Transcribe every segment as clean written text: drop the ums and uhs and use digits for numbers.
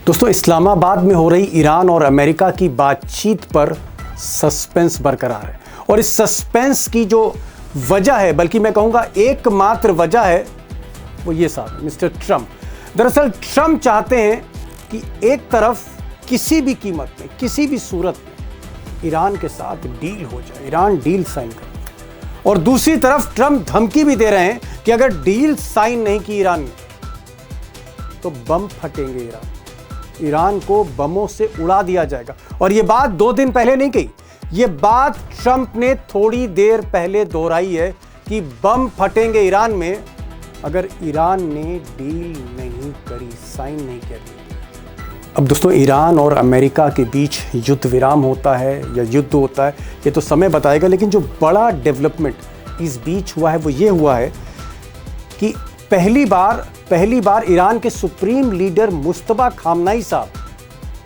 दोस्तों, इस्लामाबाद में हो रही ईरान और अमेरिका की बातचीत पर सस्पेंस बरकरार है और इस सस्पेंस की जो वजह है, बल्कि मैं कहूंगा एकमात्र वजह है, वो ये साहब मिस्टर ट्रंप। दरअसल ट्रंप चाहते हैं कि एक तरफ किसी भी कीमत में, किसी भी सूरत में ईरान के साथ डील हो जाए, ईरान डील साइन करे, और दूसरी तरफ ट्रंप धमकी भी दे रहे हैं कि अगर डील साइन नहीं की ईरान ने तो बम फटेंगे, ईरान को बमों से उड़ा दिया जाएगा। और ये बात 2 दिन पहले नहीं कही, ये बात ट्रंप ने थोड़ी देर पहले दोहराई है कि बम फटेंगे ईरान में अगर ईरान ने डील नहीं करी, साइन नहीं किया। अब दोस्तों, ईरान और अमेरिका के बीच युद्ध विराम होता है या युद्ध होता है, ये तो समय बताएगा, लेकिन जो बड़ा डेवलपमेंट इस बीच हुआ है वो ये हुआ है कि पहली बार ईरान के सुप्रीम लीडर मुस्तफा खामनाई साहब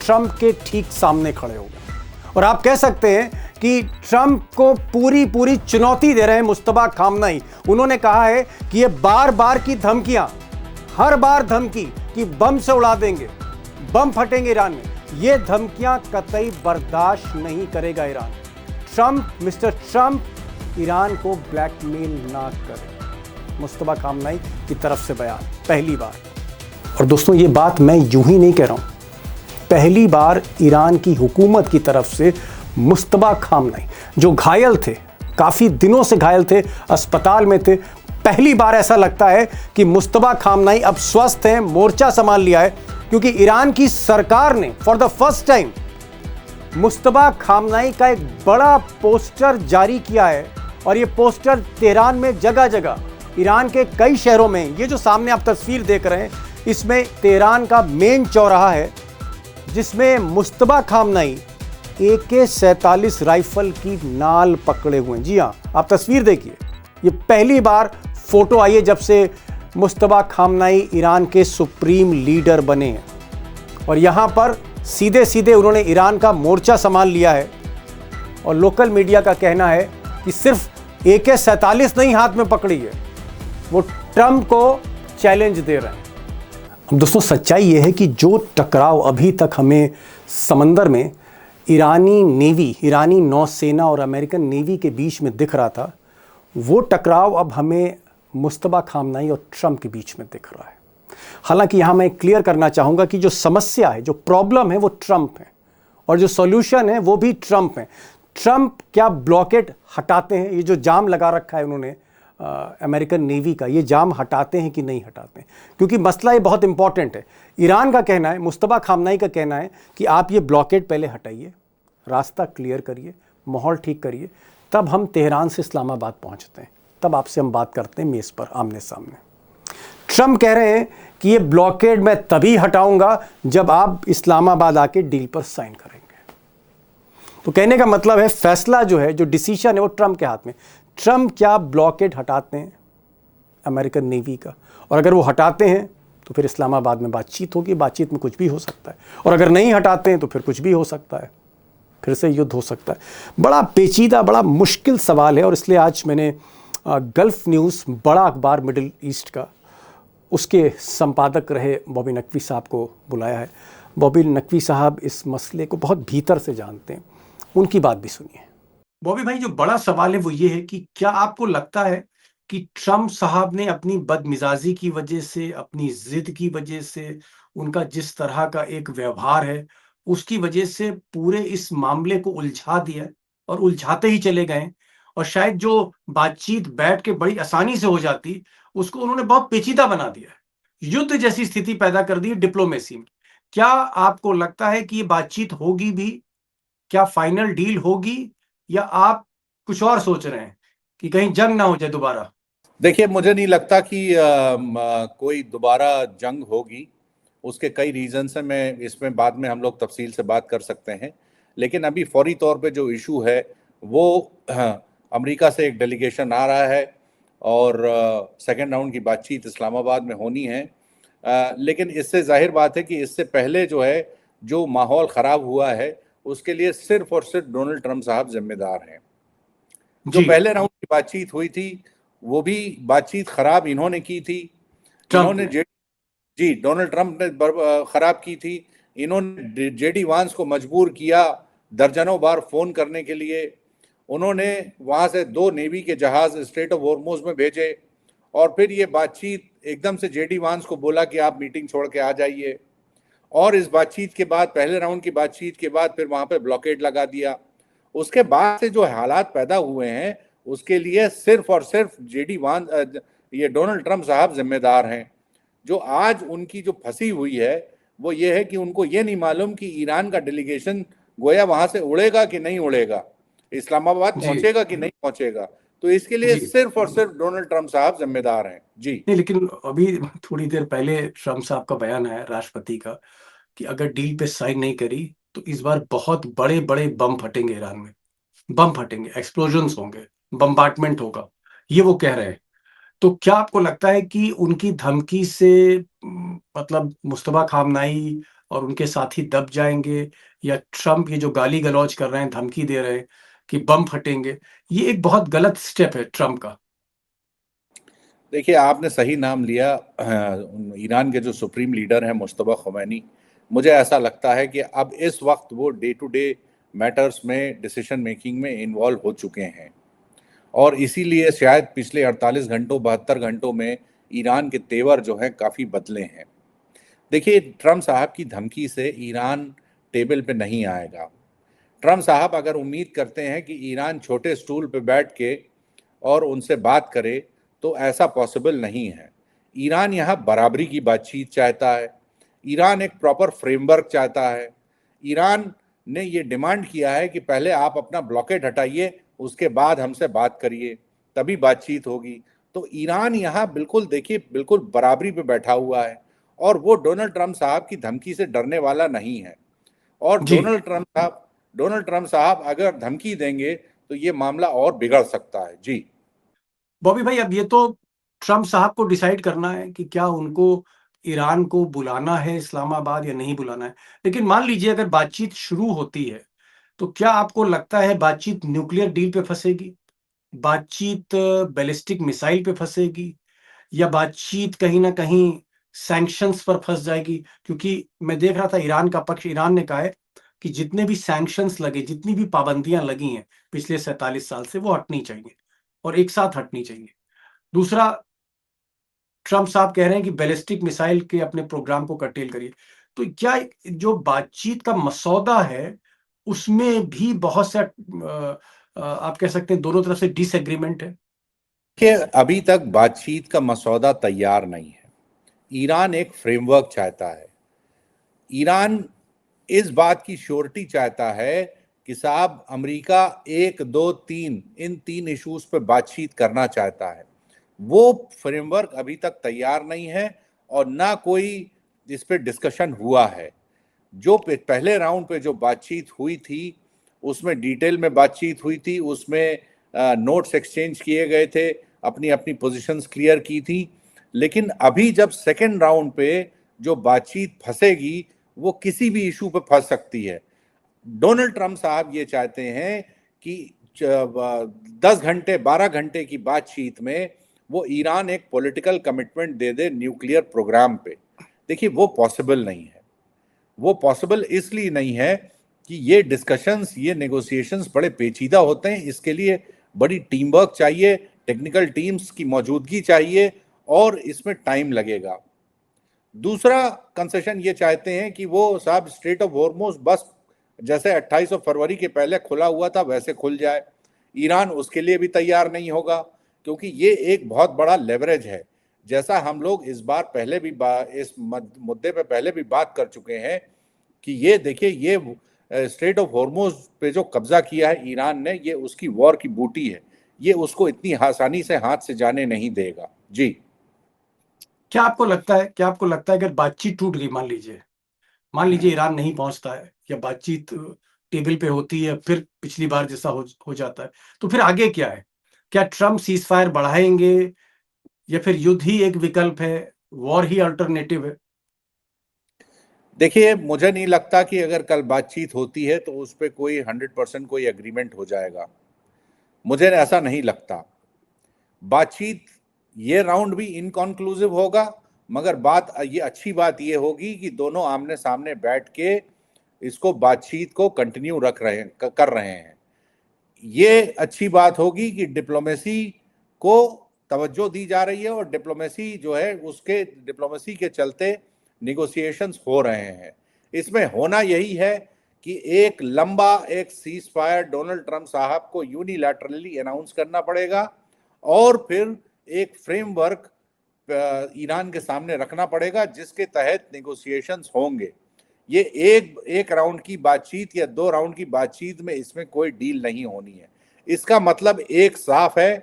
ट्रंप के ठीक सामने खड़े हो गए। और आप कह सकते हैं कि ट्रंप को पूरी चुनौती दे रहे हैं मुस्तफा खामनाई। उन्होंने कहा है कि ये बार की धमकियां, हर बार धमकी कि बम से उड़ा देंगे, बम फटेंगे ईरान में, ये धमकियां कतई बर्दाश्त नहीं करेगा ईरान। मिस्टर ट्रंप ईरान को ब्लैकमेल ना करे, मुस्तफा खामनाई की तरफ से बयान पहली बार। और दोस्तों, ये बात मैं यूं ही नहीं कह रहा हूं, पहली बार ईरान की हुकूमत की तरफ से मुस्तफा खामनाई, जो घायल थे, काफी दिनों से घायल थे, अस्पताल में थे, पहली बार ऐसा लगता है कि मुस्तफा खामनाई अब स्वस्थ हैं, मोर्चा संभाल लिया है, क्योंकि ईरान की सरकार ने for the first time Mustafa खामनाई का एक बड़ा पोस्टर जारी किया है। और ये पोस्टर तेहरान में जगह जगह, ईरान के कई शहरों में, ये जो सामने आप तस्वीर देख रहे हैं, इसमें तेहरान का मेन चौराहा है जिसमें मुस्तफा खामनाई AK-47 राइफल की नाल पकड़े हुए हैं। जी हाँ, आप तस्वीर देखिए, ये पहली बार फोटो आई है जब से मुस्तफा खामनाई ईरान के सुप्रीम लीडर बने हैं। और यहाँ पर सीधे उन्होंने ईरान का मोर्चा संभाल लिया है। और लोकल मीडिया का कहना है कि सिर्फ AK-47 नहीं हाथ में पकड़ी है, वो ट्रंप को चैलेंज दे रहे हैं। अब दोस्तों, सच्चाई ये है कि जो टकराव अभी तक हमें समंदर में ईरानी नेवी, ईरानी नौसेना और अमेरिकन नेवी के बीच में दिख रहा था, वो टकराव अब हमें मुस्तफा खामनाई और ट्रंप के बीच में दिख रहा है। हालांकि यहाँ मैं क्लियर करना चाहूँगा कि जो समस्या है, जो प्रॉब्लम है, वो ट्रंप है और जो सॉल्यूशन है वो भी ट्रंप है। ट्रंप क्या ब्लॉकेड हटाते हैं, ये जो जाम लगा रखा है उन्होंने अमेरिकन नेवी का, ये जाम हटाते हैं कि नहीं हटाते हैं, क्योंकि मसला ये बहुत इंपॉर्टेंट है। ईरान का कहना है, मुस्तफा खामनाई का कहना है कि आप ये ब्लॉकेड पहले हटाइए, रास्ता क्लियर करिए, माहौल ठीक करिए, तब हम तेहरान से इस्लामाबाद पहुंचते हैं, तब आपसे हम बात करते हैं मेज पर आमने सामने। ट्रंप कह रहे हैं कि ये ब्लॉकेड मैं तभी हटाऊंगा जब आप इस्लामाबाद आके डील पर साइन करेंगे। तो कहने का मतलब है, फैसला जो है, जो डिसीजन है, वो ट्रंप के हाथ में। ट्रंप क्या ब्लॉकेड हटाते हैं अमेरिकन नेवी का, और अगर वो हटाते हैं तो फिर इस्लामाबाद में बातचीत होगी, बातचीत में कुछ भी हो सकता है, और अगर नहीं हटाते हैं तो फिर कुछ भी हो सकता है, फिर से युद्ध हो सकता है। बड़ा पेचीदा, बड़ा मुश्किल सवाल है। और इसलिए आज मैंने गल्फ न्यूज़, बड़ा अखबार मिडिल ईस्ट का, उसके संपादक रहे बॉबी नकवी साहब को बुलाया है। बॉबी नकवी साहब इस मसले को बहुत भीतर से जानते हैं, उनकी बात भी सुनिए। बॉबी भाई, जो बड़ा सवाल है वो ये है कि क्या आपको लगता है कि ट्रंप साहब ने अपनी बदमिजाजी की वजह से, अपनी जिद की वजह से, उनका जिस तरह का एक व्यवहार है, उसकी वजह से पूरे इस मामले को उलझा दिया और उलझाते ही चले गए, और शायद जो बातचीत बैठ के बड़ी आसानी से हो जाती, उसको उन्होंने बहुत पेचीदा बना दिया, युद्ध जैसी स्थिति पैदा कर दी डिप्लोमेसी में। क्या आपको लगता है कि ये बातचीत होगी भी? क्या फाइनल डील होगी, या आप कुछ और सोच रहे हैं कि कहीं जंग ना हो जाए दोबारा? देखिए, मुझे नहीं लगता कि कोई दोबारा जंग होगी। उसके कई रीजंस हैं, मैं इसमें बाद में हम लोग तफसील से बात कर सकते हैं। लेकिन अभी फौरी तौर पे जो इशू है वो अमेरिका से एक डेलीगेशन आ रहा है और सेकेंड राउंड की बातचीत इस्लामाबाद में होनी है। लेकिन इससे जाहिर बात है कि इससे पहले जो है, जो माहौल ख़राब हुआ है, उसके लिए सिर्फ और सिर्फ डोनाल्ड ट्रंप साहब जिम्मेदार हैं। जो पहले राउंड की बातचीत हुई थी, वो भी बातचीत खराब इन्होंने की थी, इन्होंने जी डोनाल्ड ट्रंप ने खराब की थी। इन्होंने जेडी वांस को मजबूर किया दर्जनों बार फोन करने के लिए। उन्होंने वहां से 2 नेवी के जहाज स्ट्रेट ऑफ हॉर्मुज में भेजे और फिर ये बातचीत एकदम से जेडी वांस को बोला कि आप मीटिंग छोड़ के आ जाइए। और इस बातचीत के बाद, पहले राउंड की बातचीत के बाद, फिर वहां पे ब्लॉकेड लगा दिया। उसके बाद से जो हालात पैदा हुए हैं उसके लिए सिर्फ और सिर्फ जेडी वांस, ये डोनाल्ड ट्रंप साहब जिम्मेदार हैं। जो आज उनकी जो फंसी हुई है वो ये है कि उनको ये नहीं मालूम कि ईरान का डेलीगेशन गोया वहां से उड़ेगा कि नहीं उड़ेगा, इस्लामाबाद जी पहुंचेगा कि नहीं पहुंचेगा। तो इसके लिए जी। सिर्फ और सिर्फ डोनाल्ड ट्रंप साहब जिम्मेदार हैं। जी। नहीं, लेकिन अभी थोड़ी देर पहले ट्रम्प साहब का बयान है, राष्ट्रपति का, कि अगर डील पे साइन नहीं करी तो इस बार बहुत बड़े बड़े बम फटेंगे ईरान में। बम फटेंगे, एक्सप्लोजन्स होंगे, बम्बार्टमेंट होगा, ये वो कह रहे हैं। तो क्या आपको लगता है कि उनकी धमकी से मतलब मुस्तफा खामनाई और उनके साथी दब जाएंगे, या ट्रम्प ये जो गाली गलौज कर रहे हैं, धमकी दे रहे हैं कि बम फटेंगे, ये एक बहुत गलत स्टेप है ट्रम्प का? देखिए, आपने सही नाम लिया। ईरान के जो सुप्रीम लीडर हैं मुस्तफा खुमैनी, मुझे ऐसा लगता है कि अब इस वक्त वो डे टू डे मैटर्स में, डिसीजन मेकिंग में इन्वॉल्व हो चुके हैं और इसीलिए शायद पिछले 48 घंटों 72 घंटों में ईरान के तेवर जो हैं काफ़ी बदले हैं। देखिए, ट्रम्प साहब की धमकी से ईरान टेबल पे नहीं आएगा। ट्रम्प साहब अगर उम्मीद करते हैं कि ईरान छोटे स्टूल पे बैठ के और उनसे बात करे तो ऐसा पॉसिबल नहीं है। ईरान यहाँ बराबरी की बातचीत चाहता है। ईरान एक प्रॉपर फ्रेमवर्क चाहता है। ईरान ने ये डिमांड किया है कि पहले आप अपना ब्लॉकेड हटाइए, उसके बाद हमसे बात करिए, तभी बातचीत होगी। तो ईरान यहाँ बिल्कुल, देखिए, बिल्कुल बराबरी पे बैठा हुआ है और वो डोनाल्ड ट्रंप साहब की धमकी से डरने वाला नहीं है। और जी डोनाल्ड ट्रंप साहब अगर धमकी देंगे तो ये मामला और बिगड़ सकता है। जी। बॉबी भाई, अब ये तो ट्रम्प साहब को डिसाइड करना है कि क्या उनको ईरान को बुलाना है इस्लामाबाद या नहीं बुलाना है। लेकिन मान लीजिए अगर बातचीत शुरू होती है, तो क्या आपको लगता है बातचीत न्यूक्लियर डील पे फंसेगी, बातचीत बैलिस्टिक मिसाइल पे फंसेगी, या बातचीत कहीं ना कहीं सैंक्शंस पर फंस जाएगी? क्योंकि मैं देख रहा था ईरान का पक्ष, ईरान ने कहा है कि जितने भी सैंक्शंस लगे, जितनी भी पाबंदियां लगी हैं पिछले 47 साल से, वो हटनी चाहिए और एक साथ हटनी चाहिए। दूसरा, ट्रम्प साहब कह रहे हैं कि बैलिस्टिक मिसाइल के अपने प्रोग्राम को कर्टेल करिए। तो क्या जो बातचीत का मसौदा है उसमें भी बहुत सा आप कह सकते हैं दोनों तरफ से डिसएग्रीमेंट है? कि अभी तक बातचीत का मसौदा तैयार नहीं है। ईरान एक फ्रेमवर्क चाहता है। ईरान इस बात की श्योरिटी चाहता है कि साहब, अमेरिका 1 2 3 इन 3 इश्यूज पे बातचीत करना चाहता है। वो फ्रेमवर्क अभी तक तैयार नहीं है और ना कोई इस पे डिस्कशन हुआ है। जो पहले राउंड पे जो बातचीत हुई थी उसमें डिटेल में बातचीत हुई थी, उसमें नोट्स एक्सचेंज किए गए थे, अपनी अपनी पोजीशंस क्लियर की थी। लेकिन अभी जब सेकेंड राउंड पे जो बातचीत फंसेगी वो किसी भी इशू पे फंस सकती है। डोनाल्ड ट्रंप साहब ये चाहते हैं कि 10 घंटे 12 घंटे की बातचीत में वो ईरान एक पॉलिटिकल कमिटमेंट दे दे न्यूक्लियर प्रोग्राम पे। देखिए, वो पॉसिबल नहीं है। वो पॉसिबल इसलिए नहीं है कि ये डिस्कशंस, ये नेगोशिएशंस बड़े पेचीदा होते हैं। इसके लिए बड़ी टीम वर्क चाहिए, टेक्निकल टीम्स की मौजूदगी चाहिए और इसमें टाइम लगेगा। दूसरा कंसेशन ये चाहते हैं कि वो साहब स्ट्रेट ऑफ हॉर्मुज बस जैसे 28 फरवरी के पहले खुला हुआ था वैसे खुल जाए। ईरान उसके लिए भी तैयार नहीं होगा क्योंकि ये एक बहुत बड़ा लेवरेज है। जैसा हम लोग इस बार पहले भी इस मुद्दे पे पहले भी बात कर चुके हैं कि ये देखिए, ये स्ट्रेट ऑफ हॉर्मुज पे जो कब्जा किया है ईरान ने, ये उसकी वॉर की बूटी है। ये उसको इतनी आसानी से हाथ से जाने नहीं देगा। जी। क्या आपको लगता है अगर बातचीत टूट गई, मान लीजिए ईरान नहीं पहुंचता है या बातचीत टेबल पे होती है, फिर पिछली बार जैसा हो जाता है, तो फिर आगे क्या है? क्या ट्रम्प सीज फायर बढ़ाएंगे, या फिर युद्ध ही एक विकल्प है, वॉर ही अल्टरनेटिव है? देखिए, मुझे नहीं लगता कि अगर कल बातचीत होती है तो उस पर कोई 100% कोई एग्रीमेंट हो जाएगा। मुझे ऐसा नहीं लगता। बातचीत, ये राउंड भी इनकॉन्क्लूसिव होगा, मगर बात ये अच्छी बात ये होगी कि दोनों आमने सामने बैठ के इसको बातचीत को कंटिन्यू कर रहे हैं। ये अच्छी बात होगी कि डिप्लोमेसी को तवज्जो दी जा रही है और डिप्लोमेसी जो है उसके डिप्लोमेसी के चलते निगोशिएशंस हो रहे हैं। इसमें होना यही है कि एक लंबा एक सीज फायर डोनाल्ड ट्रंप साहब को यूनिलैटरली अनाउंस करना पड़ेगा और फिर एक फ्रेमवर्क ईरान के सामने रखना पड़ेगा जिसके तहत निगोशिएशंस होंगे। ये एक एक राउंड की बातचीत या 2 राउंड की बातचीत में इसमें कोई डील नहीं होनी है। इसका मतलब एक साफ है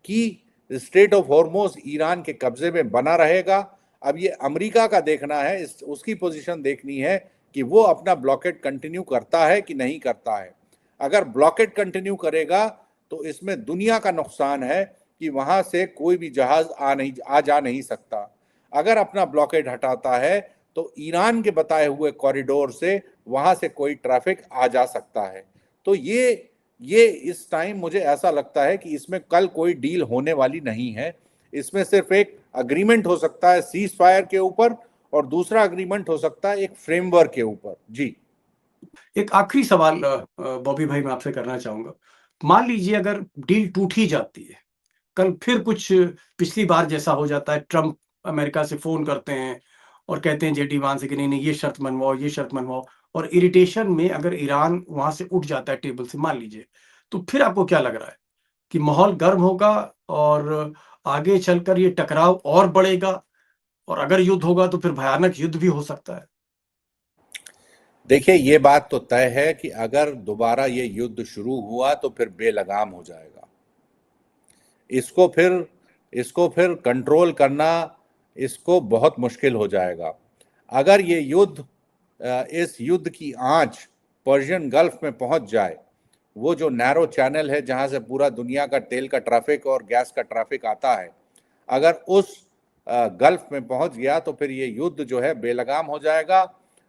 कि स्ट्रेट ऑफ हॉर्मोज ईरान के कब्जे में बना रहेगा। अब ये अमेरिका का देखना है, उसकी पोजीशन देखनी है कि वो अपना ब्लॉकेट कंटिन्यू करता है कि नहीं करता है। अगर ब्लॉकेट कंटिन्यू करेगा तो इसमें दुनिया का नुकसान है कि वहां से कोई भी जहाज आ जा नहीं सकता। अगर अपना ब्लॉकेट हटाता है तो ईरान के बताए हुए कॉरिडोर से वहां से कोई ट्रैफिक आ जा सकता है। तो ये इस टाइम मुझे ऐसा लगता है कि इसमें कल कोई डील होने वाली नहीं है। इसमें सिर्फ एक अग्रीमेंट हो सकता है सीज फायर के ऊपर और दूसरा अग्रीमेंट हो सकता है एक फ्रेमवर्क के ऊपर। जी एक आखिरी सवाल बॉबी भाई मैं आपसे करना चाहूंगा। मान लीजिए अगर डील टूट ही जाती है, कल फिर कुछ पिछली बार जैसा हो जाता है, ट्रंप अमेरिका से फोन करते हैं और कहते हैं जेडी वान से कि नहीं नहीं ये शर्त मनवाओ, ये शर्त मनवाओ, और इरिटेशन में अगर ईरान वहां से उठ जाता है टेबल से, मान लीजिए, तो फिर आपको क्या लग रहा है कि माहौल गर्म होगा और आगे चलकर ये टकराव और बढ़ेगा, और अगर युद्ध होगा तो फिर भयानक युद्ध भी हो सकता है? देखिए, ये बात तो तय है कि अगर दोबारा ये युद्ध शुरू हुआ तो फिर बेलगाम हो जाएगा। इसको फिर इसको फिर कंट्रोल करना इसको बहुत मुश्किल हो जाएगा। अगर ये युद्ध इस युद्ध की आंच पर्शियन गल्फ में पहुंच जाए, वो जो नैरो चैनल है जहां से पूरा दुनिया का तेल का ट्रैफिक और गैस का ट्रैफिक आता है, अगर उस गल्फ में पहुंच गया तो फिर ये युद्ध जो है बेलगाम हो जाएगा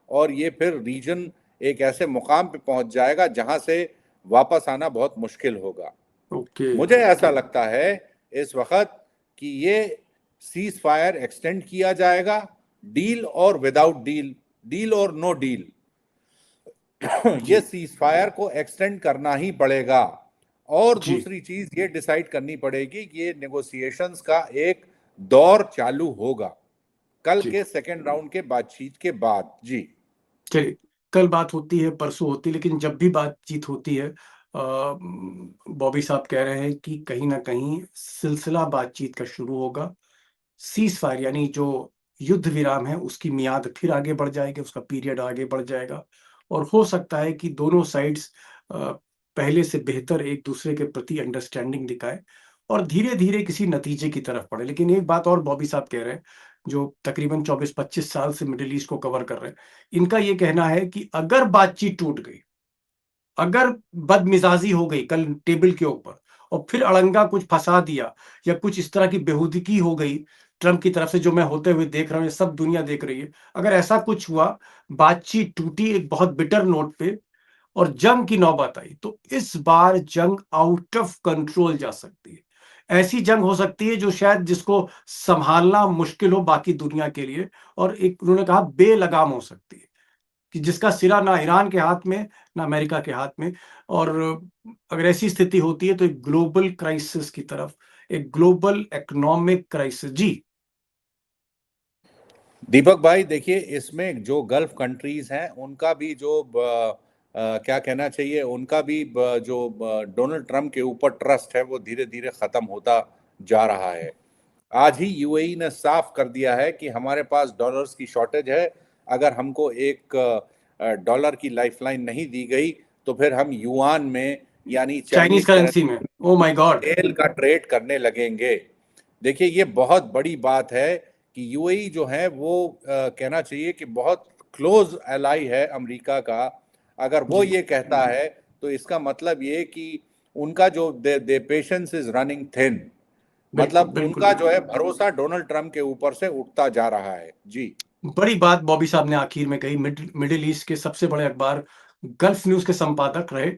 और ये फिर रीजन एक ऐसे मुकाम पे पहुंच जाएगा जहां से वापस आना बहुत मुश्किल होगा। ओके। मुझे ऐसा लगता है इस वक्त कि ये सीज फायर एक्सटेंड किया जाएगा, डील और विदाउट डील, डील और नो डील, ये सीज फायर को एक्सटेंड करना ही पड़ेगा। और जी दूसरी चीज ये डिसाइड करनी पड़ेगी कि ये नेगोशिएशंस का एक दौर चालू होगा कल जी के सेकेंड राउंड के बातचीत के बाद। जी चलिए, कल बात होती है, परसों होती है, लेकिन जब भी बातचीत होती है, बॉबी साहब कह रहे हैं कि कहीं ना कहीं सिलसिला बातचीत का शुरू होगा। सीज फायर यानी जो युद्ध विराम है उसकी मियाद फिर आगे बढ़ जाएगी, उसका पीरियड आगे बढ़ जाएगा, और हो सकता है कि दोनों साइड्स पहले से बेहतर एक दूसरे के प्रति अंडरस्टैंडिंग दिखाए और धीरे धीरे किसी नतीजे की तरफ बढ़े। लेकिन एक बात और बॉबी साहब कह रहे हैं, जो तकरीबन 24-25 साल से मिडिल ईस्ट को कवर कर रहे हैं, इनका ये कहना है कि अगर बातचीत टूट गई, अगर बदमिजाजी हो गई कल टेबल के ऊपर और फिर अड़ंगा कुछ फंसा दिया या कुछ इस तरह की बेहूदगी हो गई ट्रंप की तरफ से, जो मैं होते हुए देख रहा हूं, ये सब दुनिया देख रही है, अगर ऐसा कुछ हुआ, बातचीत टूटी एक बहुत बिटर नोट पे और जंग की नौबत आई, तो इस बार जंग आउट ऑफ कंट्रोल जा सकती है। ऐसी जंग हो सकती है जो शायद जिसको संभालना मुश्किल हो बाकी दुनिया के लिए, और एक उन्होंने कहा बेलगाम हो सकती है कि जिसका सिरा ना ईरान के हाथ में ना अमेरिका के हाथ में। और अगर ऐसी स्थिति होती है तो एक ग्लोबल क्राइसिस की तरफ, एक ग्लोबल इकोनॉमिक क्राइसिस। जी दीपक भाई, देखिए इसमें जो गल्फ कंट्रीज हैं उनका भी जो क्या कहना चाहिए, उनका भी जो डोनाल्ड ट्रंप के ऊपर ट्रस्ट है वो धीरे धीरे खत्म होता जा रहा है। आज ही यूएई ने साफ कर दिया है कि हमारे पास डॉलर्स की शॉर्टेज है। अगर हमको एक डॉलर की लाइफलाइन नहीं दी गई तो फिर हम युआन में यानी चाइनीज चाइनीज करेंसी में, ओ माय गॉड। तेल का ट्रेड करने लगेंगे। देखिए ये बहुत बड़ी बात है कि यूएई जो है वो कहना चाहिए कि बहुत क्लोज एलाई है अमेरिका का। अगर वो जी ये कहता है तो इसका मतलब ये कि उनका जो दे पेशेंस इज रनिंग थिन, बिल्कुल मतलब बिल्कुल उनका जो बिल्कुल। है भरोसा डोनाल्ड ट्रंप के ऊपर से उठता जा रहा है। जी बड़ी बात बॉबी साहब ने आखिर में कही। मिडिल ईस्ट के सबसे बड़े अखबार गल्फ न्यूज के संपादक रहे।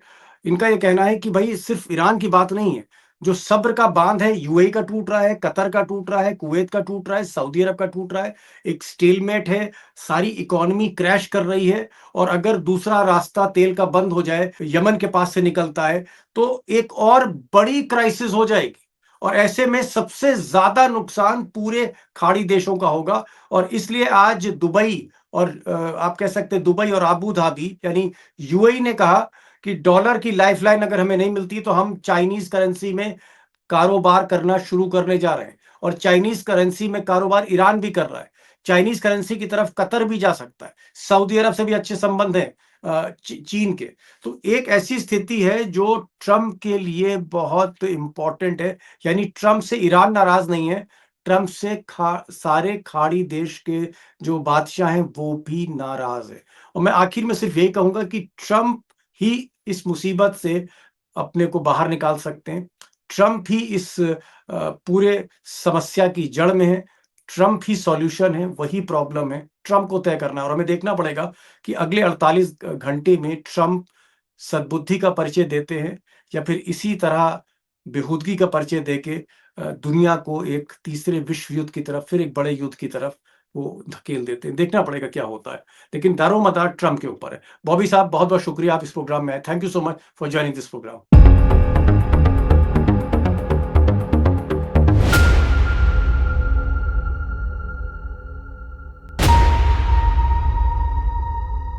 इनका यह कहना है कि भाई सिर्फ ईरान की बात नहीं है, जो सब्र का बांध है यूएई का टूट रहा है, कतर का टूट रहा है, कुवैत का टूट रहा है, सऊदी अरब का टूट रहा है। एक स्टेलमेट है, सारी इकोनॉमी क्रैश कर रही है। और अगर दूसरा रास्ता तेल का बंद हो जाए, यमन के पास से निकलता है, तो एक और बड़ी क्राइसिस हो जाएगी। और ऐसे में सबसे ज्यादा नुकसान पूरे खाड़ी देशों का होगा। और इसलिए आज दुबई और आप कह सकते हैं दुबई और आबू धाबी यानी यूएई ने कहा कि डॉलर की लाइफलाइन अगर हमें नहीं मिलती तो हम चाइनीज करेंसी में कारोबार करना शुरू करने जा रहे हैं। और चाइनीज करेंसी में कारोबार ईरान भी कर रहा है। चाइनीज करेंसी की तरफ कतर भी जा सकता है। सऊदी अरब से भी अच्छे संबंध हैं चीन के। तो एक ऐसी स्थिति है जो ट्रंप के लिए बहुत इंपॉर्टेंट है। यानी ट्रंप से ईरान नाराज नहीं है, ट्रंप से सारे खाड़ी देश के जो बादशाह हैं वो भी नाराज है। और मैं आखिर में सिर्फ यही कहूंगा कि ट्रंप ही इस मुसीबत से अपने को बाहर निकाल सकते हैं। ट्रंप ही इस पूरे समस्या की जड़ में है। ट्रंप ही सॉल्यूशन है, वही प्रॉब्लम है। ट्रंप को तय करना है और हमें देखना पड़ेगा कि अगले 48 घंटे में ट्रंप सद्बुद्धि का परिचय देते हैं या फिर इसी तरह बेहूदगी का परिचय देके दुनिया को एक तीसरे विश्व युद्ध की तरफ, फिर एक बड़े युद्ध की तरफ वो धकेल देते हैं। देखना पड़ेगा क्या होता है, लेकिन दारोमदार ट्रंप के ऊपर है। बॉबी साहब बहुत बहुत शुक्रिया, आप इस प्रोग्राम में आए। Thank you so much for joining this programme.